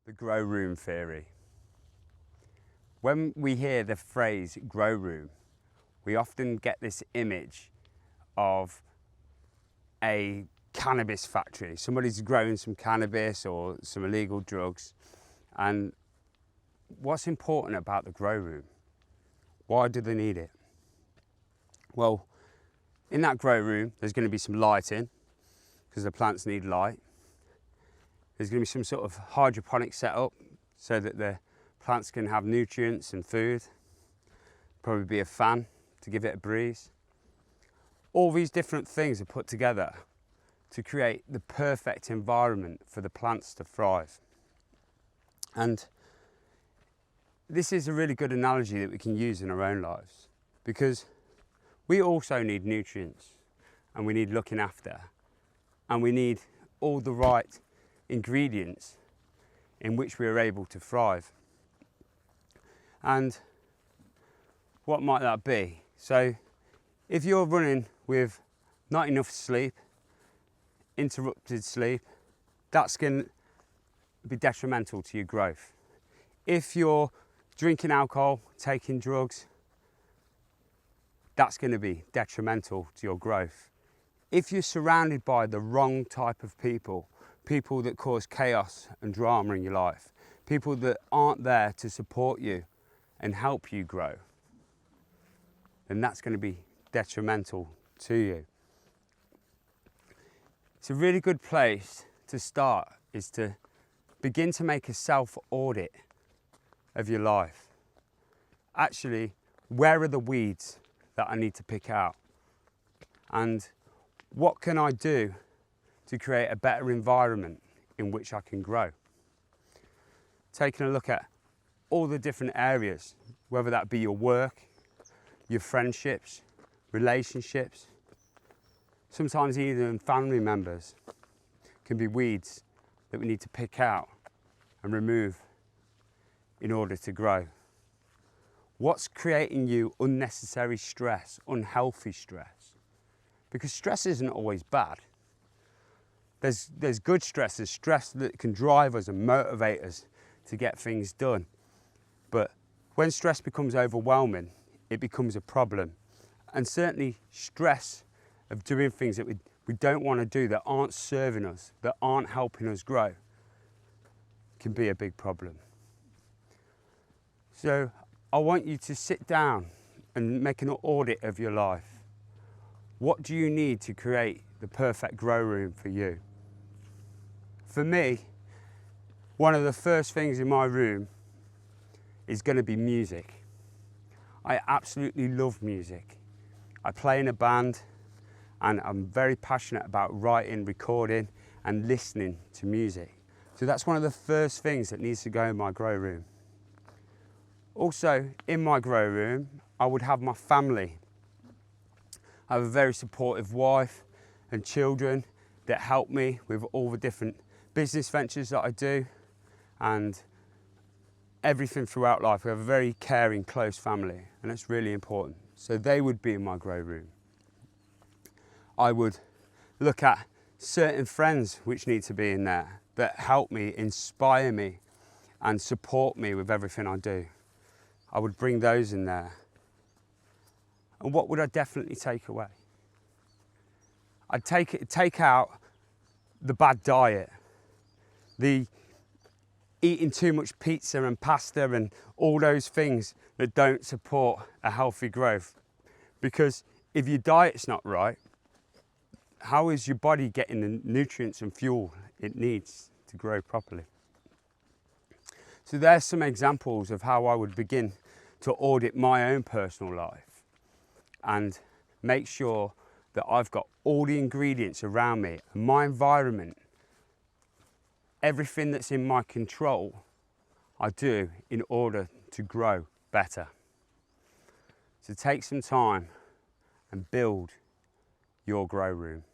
the grow room theory. When we hear the phrase grow room, we often get this image of a cannabis factory. Somebody's growing some cannabis or some illegal drugs. And what's important about the grow room? Why do they need it? Well, in that grow room, there's going to be some lighting because the plants need light. There's going to be some sort of hydroponic setup so that the plants can have nutrients and food. Probably be a fan to give it a breeze. All these different things are put together to create the perfect environment for the plants to thrive. And this is a really good analogy that we can use in our own lives, because we also need nutrients and we need looking after, and we need all the right ingredients in which we are able to thrive. And what might that be? So if you're running with not enough sleep, interrupted sleep, that's going to be detrimental to your growth. If you're drinking alcohol, taking drugs, that's going to be detrimental to your growth. If you're surrounded by the wrong type of people, people that cause chaos and drama in your life, people that aren't there to support you and help you grow, then that's going to be detrimental to you. It's a really good place to start, is to begin to make a self-audit of your life. Actually, where are the weeds that I need to pick out? And what can I do to create a better environment in which I can grow? Taking a look at all the different areas, whether that be your work, your friendships, relationships, sometimes even family members can be weeds that we need to pick out and remove in order to grow. What's creating you unnecessary stress, unhealthy stress? Because stress isn't always bad. There's good stress, there's stress that can drive us and motivate us to get things done. But when stress becomes overwhelming, it becomes a problem. And certainly stress of doing things that we don't want to do, that aren't serving us, that aren't helping us grow, can be a big problem. So I want you to sit down and make an audit of your life. What do you need to create the perfect grow room for you? For me, one of the first things in my room is going to be music. I absolutely love music. I play in a band and I'm very passionate about writing, recording and listening to music. So that's one of the first things that needs to go in my grow room. Also, in my grow room, I would have my family. I have a very supportive wife and children that help me with all the different business ventures that I do and everything throughout life. We have a very caring, close family, and that's really important. So they would be in my grow room. I would look at certain friends which need to be in there that help me, inspire me and support me with everything I do. I would bring those in there. And what would I definitely take away? I'd take out the bad diet, the eating too much pizza and pasta and all those things that don't support a healthy growth. Because if your diet's not right, how is your body getting the nutrients and fuel it needs to grow properly? So there's some examples of how I would begin to audit my own personal life and make sure that I've got all the ingredients around me and my environment, everything that's in my control, I do in order to grow better. So take some time and build your grow room.